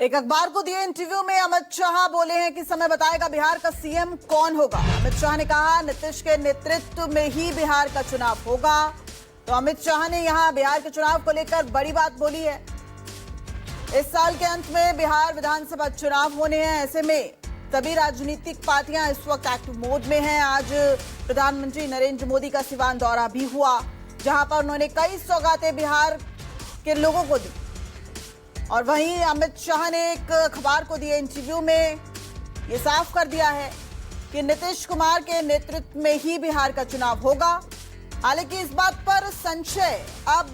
एक अखबार को दिए इंटरव्यू में अमित शाह बोले हैं कि समय बताएगा बिहार का सीएम कौन होगा। अमित शाह ने कहा नीतीश के नेतृत्व में ही बिहार का चुनाव होगा। तो अमित शाह ने यहां बिहार के चुनाव को लेकर बड़ी बात बोली है। इस साल के अंत में बिहार विधानसभा चुनाव होने हैं। ऐसे में सभी राजनीतिक पार्टियां इस वक्त एक्टिव मोड में हैं। आज प्रधानमंत्री नरेंद्र मोदी का सिवान दौरा भी हुआ, जहां पर उन्होंने कई सौगातें बिहार के लोगों को दी। और वहीं अमित शाह ने एक अखबार को दिए इंटरव्यू में ये साफ कर दिया है कि नीतीश कुमार के नेतृत्व में ही बिहार का चुनाव होगा। हालांकि इस बात पर संशय अब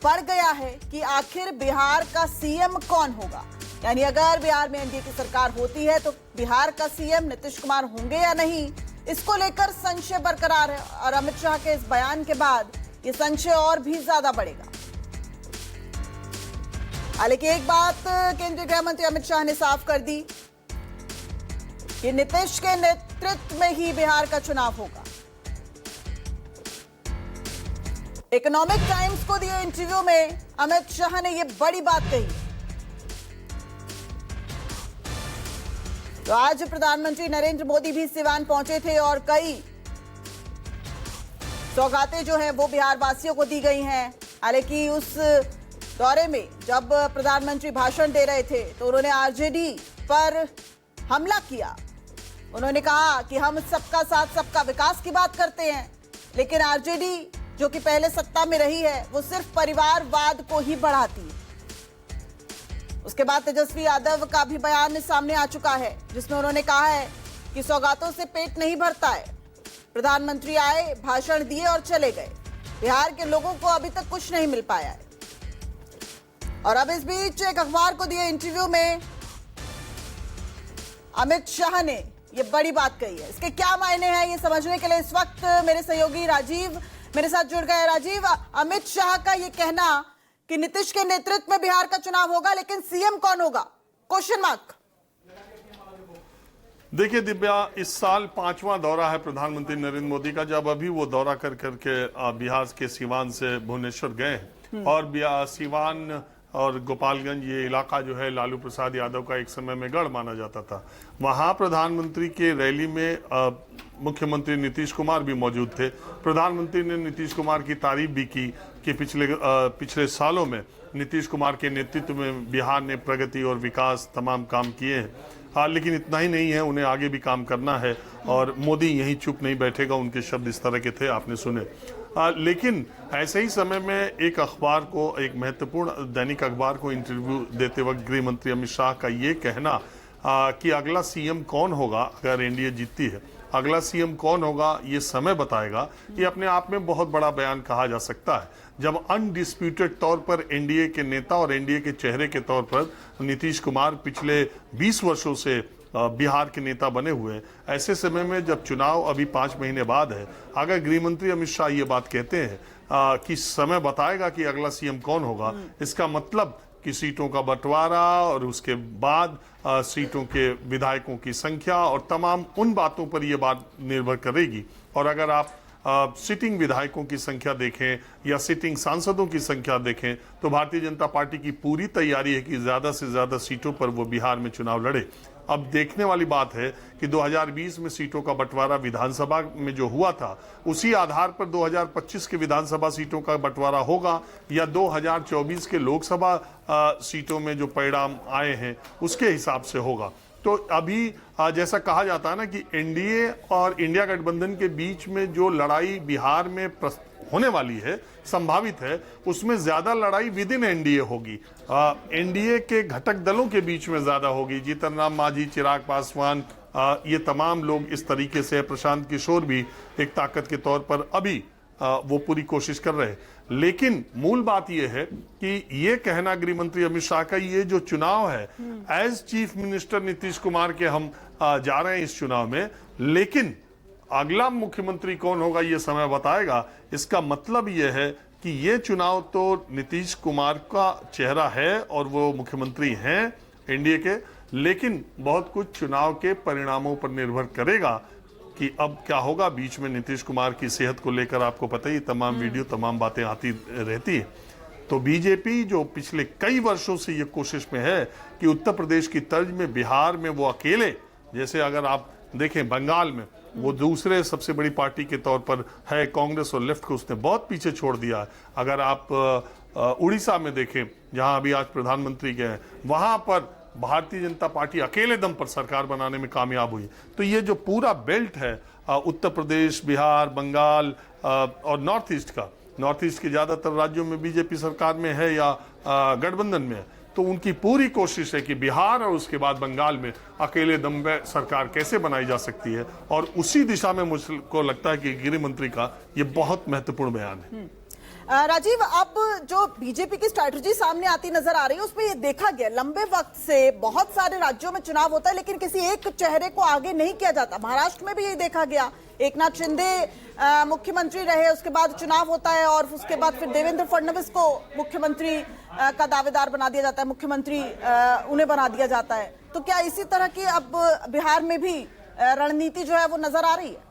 बढ़ गया है कि आखिर बिहार का सीएम कौन होगा। यानी अगर बिहार में एनडीए की सरकार होती है तो बिहार का सीएम नीतीश कुमार होंगे या नहीं, इसको लेकर संशय बरकरार है। और अमित शाह के इस बयान के बाद ये संशय और भी ज्यादा बढ़ेगा। हालांकि एक बात केंद्रीय गृह मंत्री अमित शाह ने साफ कर दी कि नीतीश के नेतृत्व में ही बिहार का चुनाव होगा। इकोनॉमिक टाइम्स को दिए इंटरव्यू में अमित शाह ने यह बड़ी बात कही। तो आज प्रधानमंत्री नरेंद्र मोदी भी सिवान पहुंचे थे और कई सौगातें जो हैं वो बिहार वासियों को दी गई हैं। हालांकि उस दौरे में जब प्रधानमंत्री भाषण दे रहे थे तो उन्होंने आरजेडी पर हमला किया। उन्होंने कहा कि हम सबका साथ सबका विकास की बात करते हैं, लेकिन आरजेडी जो कि पहले सत्ता में रही है वो सिर्फ परिवारवाद को ही बढ़ाती है। उसके बाद तेजस्वी यादव का भी बयान सामने आ चुका है, जिसमें उन्होंने कहा है कि सौगातों से पेट नहीं भरता है। प्रधानमंत्री आए, भाषण दिए और चले गए। बिहार के लोगों को अभी तक कुछ नहीं मिल पाया है। और अब इस बीच एक अखबार को दिए इंटरव्यू में अमित शाह ने ये बड़ी बात कही है। इसके क्या मायने हैं ये समझने के लिए इस वक्त मेरे सहयोगी राजीव मेरे साथ जुड़ गए। राजीव, अमित शाह का ये कहना कि नीतीश के नेतृत्व में बिहार का चुनाव होगा, लेकिन सीएम कौन होगा, क्वेश्चन मार्क। देखिए दिव्या, इस साल 5वां दौरा है प्रधानमंत्री नरेंद्र मोदी का, जब अभी वो दौरा कर करके बिहार के सिवान से भुवनेश्वर गए। और सिवान और गोपालगंज ये इलाका जो है लालू प्रसाद यादव का एक समय में गढ़ माना जाता था। वहां प्रधानमंत्री के रैली में मुख्यमंत्री नीतीश कुमार भी मौजूद थे। प्रधानमंत्री ने नीतीश कुमार की तारीफ भी की कि पिछले सालों में नीतीश कुमार के नेतृत्व में बिहार ने प्रगति और विकास तमाम काम किए हैं। लेकिन इतना ही नहीं है, उन्हें आगे भी काम करना है और मोदी यहीं चुप नहीं बैठेगा। उनके शब्द इस तरह के थे, आपने सुने। लेकिन ऐसे ही समय में एक अखबार को, एक महत्वपूर्ण दैनिक अखबार को इंटरव्यू देते वक्त गृह मंत्री अमित शाह का ये कहना कि अगला सीएम कौन होगा अगर एनडीए जीतती है, अगला सीएम कौन होगा ये समय बताएगा, ये अपने आप में बहुत बड़ा बयान कहा जा सकता है। जब अनडिस्प्यूटेड तौर पर एनडीए के नेता और एनडीए के चेहरे के तौर पर नीतीश कुमार पिछले 20 वर्षों से बिहार के नेता बने हुए, ऐसे समय में जब चुनाव अभी 5 महीने बाद है, अगर गृह मंत्री अमित शाह ये बात कहते हैं कि समय बताएगा कि अगला सीएम कौन होगा, इसका मतलब कि सीटों का बंटवारा और उसके बाद सीटों के विधायकों की संख्या और तमाम उन बातों पर यह बात निर्भर करेगी। और अगर आप सिटिंग विधायकों की संख्या देखें या सिटिंग सांसदों की संख्या देखें तो भारतीय जनता पार्टी की पूरी तैयारी है कि ज्यादा से ज्यादा सीटों पर वो बिहार में चुनाव लड़े। अब देखने वाली बात है कि 2020 में सीटों का बंटवारा विधानसभा में जो हुआ था, उसी आधार पर 2025 के विधानसभा सीटों का बंटवारा होगा या 2024 के लोकसभा सीटों में जो परिणाम आए हैं उसके हिसाब से होगा। तो अभी जैसा कहा जाता है ना कि एनडीए और इंडिया गठबंधन के बीच में जो लड़ाई बिहार में होने वाली है, संभावित है, उसमें ज्यादा लड़ाई विद इन एनडीए होगी। एनडीए के घटक दलों के बीच में ज्यादा होगी। जीतन राम मांझी, चिराग पासवान, ये तमाम लोग इस तरीके से, प्रशांत किशोर भी एक ताकत के तौर पर अभी वो पूरी कोशिश कर रहे हैं। लेकिन मूल बात यह है कि ये कहना गृह मंत्री अमित शाह का, ये जो चुनाव है as chief minister Nitish Kumar के हम जा रहे हैं इस चुनाव में, लेकिन अगला मुख्यमंत्री कौन होगा ये समय बताएगा। इसका मतलब यह है कि ये चुनाव तो नीतीश कुमार का चेहरा है और वो मुख्यमंत्री हैं एनडीए के, लेकिन बहुत कुछ चुनाव के परिणामों पर निर्भर करेगा कि अब क्या होगा। बीच में नीतीश कुमार की सेहत को लेकर आपको पता ही, तमाम वीडियो, तमाम बातें आती रहती है। तो बीजेपी जो पिछले कई वर्षों से ये कोशिश में है कि उत्तर प्रदेश की तर्ज में बिहार में वो अकेले, जैसे अगर आप देखें बंगाल में वो दूसरे सबसे बड़ी पार्टी के तौर पर है, कांग्रेस और लेफ्ट को उसने बहुत पीछे छोड़ दिया है। अगर आप उड़ीसा में देखें जहां अभी आज प्रधानमंत्री गए हैं, वहां पर भारतीय जनता पार्टी अकेले दम पर सरकार बनाने में कामयाब हुई। तो ये जो पूरा बेल्ट है उत्तर प्रदेश, बिहार, बंगाल और नॉर्थ ईस्ट के ज्यादातर राज्यों में बीजेपी सरकार में है या गठबंधन में है, तो उनकी पूरी कोशिश है कि बिहार और उसके बाद बंगाल में अकेले दम पे सरकार कैसे बनाई जा सकती है, और उसी दिशा में मुझको लगता है कि गृह मंत्री का ये बहुत महत्वपूर्ण बयान है। राजीव, अब जो बीजेपी की स्ट्रैटेजी सामने आती नजर आ रही है उसमें ये देखा गया लंबे वक्त से बहुत सारे राज्यों में चुनाव होता है लेकिन किसी एक चेहरे को आगे नहीं किया जाता। महाराष्ट्र में भी यही देखा गया, एकनाथ शिंदे मुख्यमंत्री रहे, उसके बाद चुनाव होता है और उसके बाद फिर देवेंद्र फडणवीस को मुख्यमंत्री का दावेदार बना दिया जाता है, मुख्यमंत्री उन्हें बना दिया जाता है। तो क्या इसी तरह की अब बिहार में भी रणनीति जो है वो नजर आ रही है?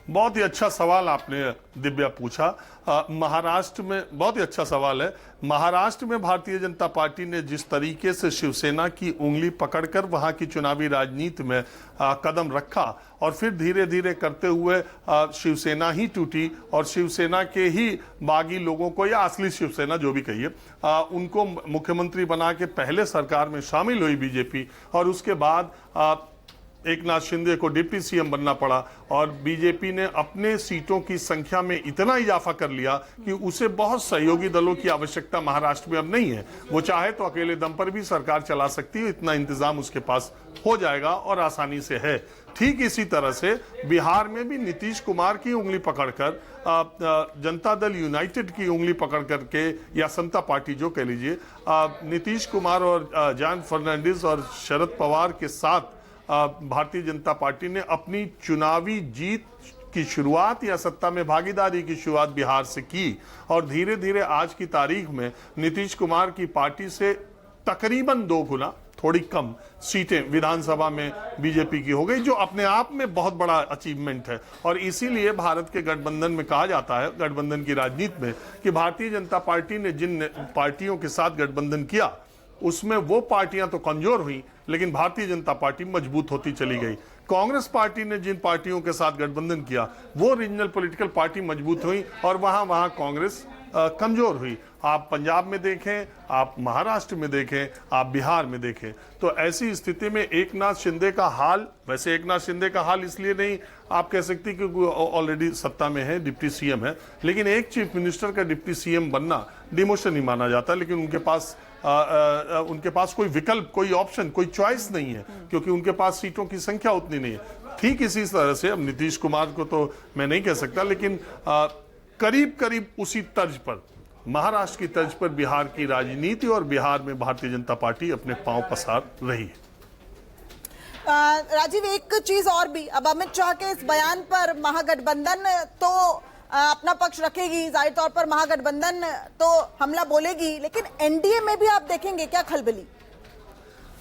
बहुत ही अच्छा सवाल आपने दिव्या पूछा। महाराष्ट्र में बहुत ही अच्छा सवाल है। महाराष्ट्र में भारतीय जनता पार्टी ने जिस तरीके से शिवसेना की उंगली पकड़कर वहां की चुनावी राजनीति में कदम रखा और फिर धीरे धीरे करते हुए शिवसेना ही टूटी और शिवसेना के ही बागी लोगों को, या असली शिवसेना जो भी कहिए, उनको मुख्यमंत्री बना के पहले सरकार में शामिल हुई बीजेपी, और उसके बाद एकनाथ शिंदे को डिप्टी सीएम बनना पड़ा और बीजेपी ने अपने सीटों की संख्या में इतना इजाफा कर लिया कि उसे बहुत सहयोगी दलों की आवश्यकता महाराष्ट्र में अब नहीं है। वो चाहे तो अकेले दम पर भी सरकार चला सकती है, इतना इंतजाम उसके पास हो जाएगा और आसानी से है। ठीक इसी तरह से बिहार में भी नीतीश कुमार की उंगली पकड़कर, जनता दल यूनाइटेड की उंगली पकड़ करके, या समता पार्टी जो कह लीजिए, नीतीश कुमार और जॉन फर्नांडिस और शरद पवार के साथ भारतीय जनता पार्टी ने अपनी चुनावी जीत की शुरुआत या सत्ता में भागीदारी की शुरुआत बिहार से की, और धीरे धीरे आज की तारीख में नीतीश कुमार की पार्टी से तकरीबन 2 गुना, थोड़ी कम सीटें विधानसभा में बीजेपी की हो गई, जो अपने आप में बहुत बड़ा अचीवमेंट है। और इसीलिए भारत के गठबंधन में कहा जाता है, गठबंधन की राजनीति में, कि भारतीय जनता पार्टी ने जिन पार्टियों के साथ गठबंधन किया उसमें वो पार्टियां तो कमजोर हुई लेकिन भारतीय जनता पार्टी मजबूत होती चली गई। कांग्रेस पार्टी ने जिन पार्टियों के साथ गठबंधन किया वो रीजनल पॉलिटिकल पार्टी मजबूत हुई और वहां कांग्रेस कमजोर हुई। आप पंजाब में देखें, आप महाराष्ट्र में देखें, आप बिहार में देखें, तो ऐसी स्थिति में एकनाथ शिंदे का हाल, वैसे एकनाथ शिंदे का हाल इसलिए नहीं आप कह सकते क्योंकि ऑलरेडी सत्ता में है, डिप्टी सीएम है, लेकिन एक चीफ मिनिस्टर का डिप्टी सीएम बनना डिमोशन ही माना जाता, लेकिन उनके पास कोई विकल्प, कोई ऑप्शन, कोई चॉइस नहीं है क्योंकि उनके पास सीटों की संख्या उतनी नहीं है। ठीक इसी तरह से अब नीतीश कुमार को तो मैं नहीं कह सकता, लेकिन करीब करीब उसी तर्ज पर, महाराष्ट्र की तर्ज पर बिहार की राजनीति और बिहार में भारतीय जनता पार्टी अपने पांव पसार रही है। राजीव, एक चीज और भी, अब अमित शाह के इस बयान पर महागठबंधन तो अपना पक्ष रखेगी, जाहिर तौर पर महागठबंधन तो हमला बोलेगी, लेकिन एनडीए में भी आप देखेंगे क्या खलबली?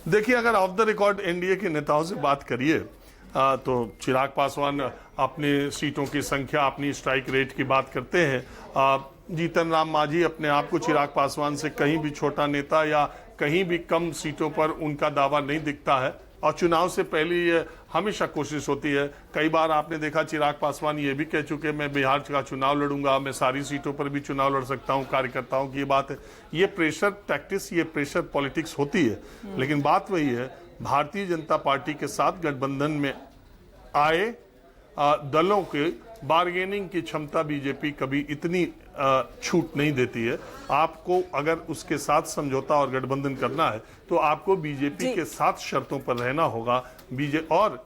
देखिए, अगर ऑफ द रिकॉर्ड एनडीए के नेताओं से बात करिए तो चिराग पासवान अपनी सीटों की संख्या, अपनी स्ट्राइक रेट की बात करते हैं। जीतन राम मांझी अपने आप को चिराग पासवान से कहीं भी छोटा नेता या कहीं भी कम सीटों पर उनका दावा नहीं दिखता है, और चुनाव से पहले ये हमेशा कोशिश होती है। कई बार आपने देखा चिराग पासवान ये भी कह चुके मैं बिहार का चुनाव लड़ूंगा, मैं सारी सीटों पर भी चुनाव लड़ सकता हूं, कार्यकर्ताओं की ये बात है। ये प्रेशर टैक्टिक्स, ये प्रेशर पॉलिटिक्स होती है, लेकिन बात वही है, भारतीय जनता पार्टी के साथ गठबंधन में आए दलों के बार्गेनिंग की क्षमता बीजेपी कभी इतनी छूट नहीं देती है। आपको अगर उसके साथ समझौता और गठबंधन करना है तो आपको बीजेपी के साथ शर्तों पर रहना होगा। और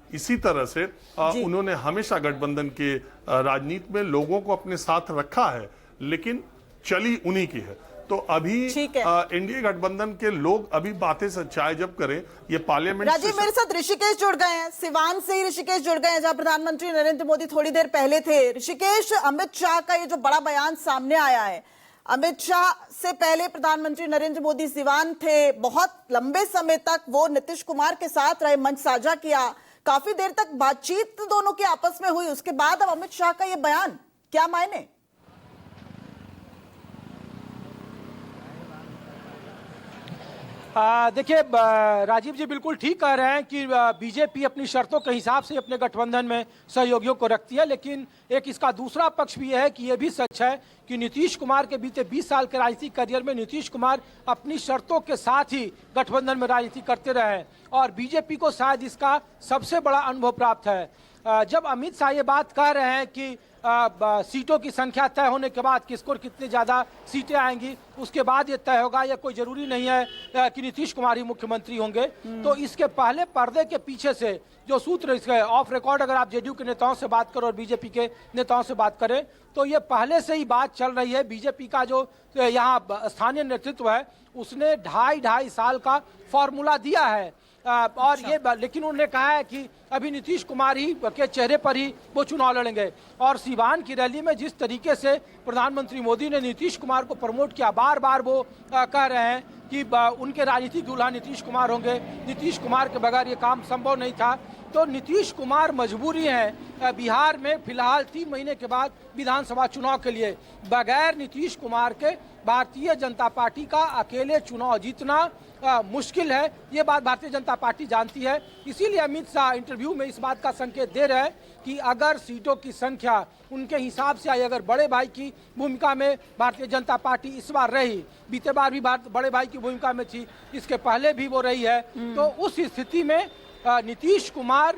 इसी तरह से उन्होंने हमेशा गठबंधन के राजनीति में लोगों को अपने साथ रखा है, लेकिन चली उन्हीं की है। तो अभी एनडीए गठबंधन के लोग अभी बातें सच्चाई जब करें, ये पार्लियामेंट। राजीव, मेरे साथ ऋषिकेश जुड़ गए हैं, सिवान से ही ऋषिकेश जुड़ गए हैं जहां प्रधानमंत्री नरेंद्र मोदी थोड़ी देर पहले थे। ऋषिकेश, अमित शाह का ये जो बड़ा बयान सामने आया है, अमित शाह से पहले प्रधानमंत्री नरेंद्र मोदी सिवान थे, बहुत लंबे समय तक वो नीतीश कुमार के साथ रहे, मंच साझा किया, काफी देर तक बातचीत दोनों की आपस में हुई, उसके बाद अब अमित शाह का ये बयान, क्या मायने? देखिए राजीव जी बिल्कुल ठीक कह रहे हैं कि बीजेपी अपनी शर्तों के हिसाब से अपने गठबंधन में सहयोगियों को रखती है, लेकिन एक इसका दूसरा पक्ष भी है कि यह भी सच है कि नीतीश कुमार के बीते 20 साल के राजनीतिक करियर में नीतीश कुमार अपनी शर्तों के साथ ही गठबंधन में राजनीति करते रहे हैं और बीजेपी को शायद इसका सबसे बड़ा अनुभव प्राप्त है। जब अमित शाह ये बात कह रहे हैं कि सीटों की संख्या तय होने के बाद किसको कितनी ज़्यादा सीटें आएंगी उसके बाद ये तय होगा, या कोई ज़रूरी नहीं है कि नीतीश कुमार ही मुख्यमंत्री होंगे, तो इसके पहले पर्दे के पीछे से जो सूत्र इसके ऑफ रिकॉर्ड अगर आप जेडीयू के नेताओं से बात करो और बीजेपी के नेताओं से बात करें तो ये पहले से ही बात चल रही है। बीजेपी का जो यहाँ स्थानीय नेतृत्व है उसने ढाई साल का फॉर्मूला दिया है और ये लेकिन उन्होंने कहा है कि अभी नीतीश कुमार ही के चेहरे पर ही वो चुनाव लड़ेंगे। और सीवान की रैली में जिस तरीके से प्रधानमंत्री मोदी ने नीतीश कुमार को प्रमोट किया, बार बार वो कह रहे हैं कि उनके राजनीतिक दूल्हा नीतीश कुमार होंगे, नीतीश कुमार के बगैर ये काम संभव नहीं था। तो नीतीश कुमार मजबूरी है बिहार में फिलहाल 3 महीने के बाद विधानसभा चुनाव के लिए बगैर नीतीश कुमार के भारतीय जनता पार्टी का अकेले चुनाव जीतना मुश्किल है। ये बात भारतीय जनता पार्टी जानती है, इसीलिए अमित शाह इंटरव्यू में इस बात का संकेत दे रहे हैं कि अगर सीटों की संख्या उनके हिसाब से आई, अगर बड़े भाई की भूमिका में भारतीय जनता पार्टी इस बार रही, बीते बार भी बड़े भाई की भूमिका में थी, इसके पहले भी वो रही है, तो उस स्थिति में नीतीश कुमार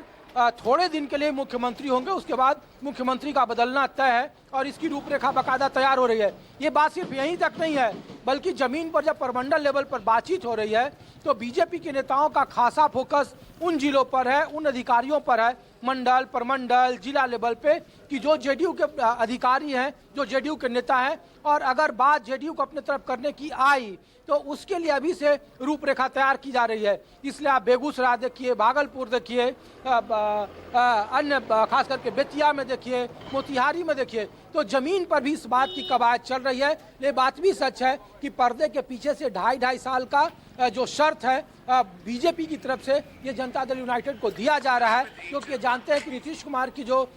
थोड़े दिन के लिए मुख्यमंत्री होंगे, उसके बाद मुख्यमंत्री का बदलना तय है और इसकी रूपरेखा बाकायदा तैयार हो रही है। ये बात सिर्फ यहीं तक नहीं है बल्कि जमीन पर जब प्रमंडल लेवल पर बातचीत हो रही है तो बीजेपी के नेताओं का खासा फोकस उन जिलों पर है, उन अधिकारियों पर है, मंडल प्रमंडल जिला लेवल पे, कि जो जेडीयू के अधिकारी हैं, जो जेडीयू के नेता हैं, और अगर बात जेडीयू को अपने तरफ करने की आई तो उसके लिए अभी से रूपरेखा तैयार की जा रही है। इसलिए आप बेगूसराय देखिए, भागलपुर देखिए, अन्य खास करके बेतिया में देखिए, मोतिहारी में देखिए, तो जमीन पर भी इस बात की कवायद चल रही है। ये बात भी सच है कि पर्दे के पीछे से ढाई साल का जो शर्त है बीजेपी की तरफ से ये जनता दल यूनाइटेड को दिया जा रहा है, क्योंकि जानते हैं कि नीतीश कुमार की जो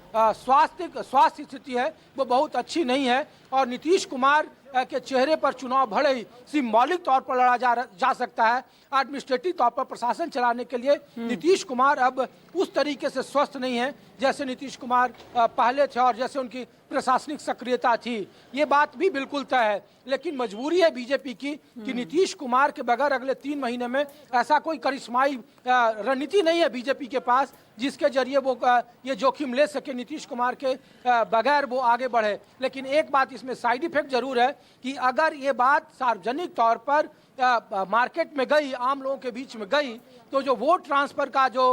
स्वास्थ्य स्थिति है वो बहुत अच्छी नहीं है और नीतीश कुमार के चेहरे पर चुनाव भले ही सिंबॉलिक तौर पर लड़ा जा सकता है, एडमिनिस्ट्रेटिव तौर पर प्रशासन चलाने के लिए नीतीश कुमार अब उस तरीके से स्वस्थ नहीं है जैसे नीतीश कुमार पहले थे और जैसे उनकी प्रशासनिक सक्रियता थी। ये बात भी बिल्कुल तय है, लेकिन मजबूरी है बीजेपी की कि नीतीश कुमार के बगैर अगले 3 महीने में ऐसा कोई करिश्माई रणनीति नहीं है बीजेपी के पास जिसके जरिए वो ये जोखिम ले सके नीतीश कुमार के बगैर वो आगे बढ़े। लेकिन एक बात इसमें साइड इफेक्ट जरूर है कि अगर ये बात सार्वजनिक तौर पर मार्केट में गई, आम लोगों के बीच में गई, तो जो वोट ट्रांसफर का जो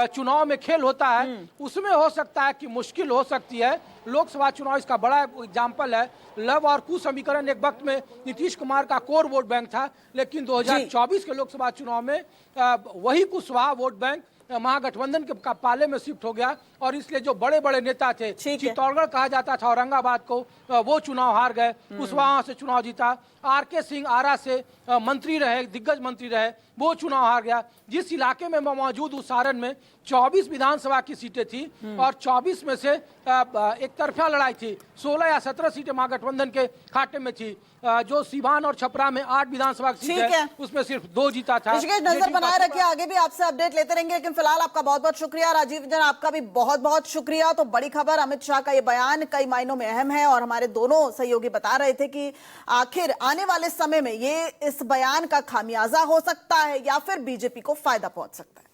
चुनाव में खेल होता है उसमें हो सकता है कि मुश्किल हो सकती है। लोकसभा चुनाव इसका बड़ा एग्जाम्पल है। लव और कुश समीकरण एक वक्त में नीतीश कुमार का कोर वोट बैंक था, लेकिन 2024 के लोकसभा चुनाव में वही कुशवाहा वोट बैंक महागठबंधन के पाले में शिफ्ट हो गया और इसलिए जो बड़े बड़े नेता थे, चित्तौड़गढ़ कहा जाता था औरंगाबाद को, वो चुनाव हार गए, कुशवाहा से चुनाव जीता, आर.के. सिंह आरा से मंत्री रहे, दिग्गज मंत्री रहे, वो चुनाव हार गया। जिस इलाके में मौजूद उस सारण में 24 विधानसभा की सीटें थी और 24 में से एक तरफा लड़ाई थी, 16 या 17 सीटें महागठबंधन के खाते में थी। जो सीवान और छपरा में 8 विधानसभा की सीट है उसमें सिर्फ 2 जीता था। नजर बनाए रखिए, आगे भी आपसे अपडेट लेते रहेंगे, लेकिन फिलहाल आपका बहुत बहुत शुक्रिया। राजीव रंजन आपका भी बहुत बहुत शुक्रिया। तो बड़ी खबर, अमित शाह का ये बयान कई मायनों में अहम है और हमारे दोनों सहयोगी बता रहे थे कि आखिर आने वाले समय में ये इस बयान का खामियाजा हो सकता है या फिर बीजेपी को फायदा पहुंच सकता है।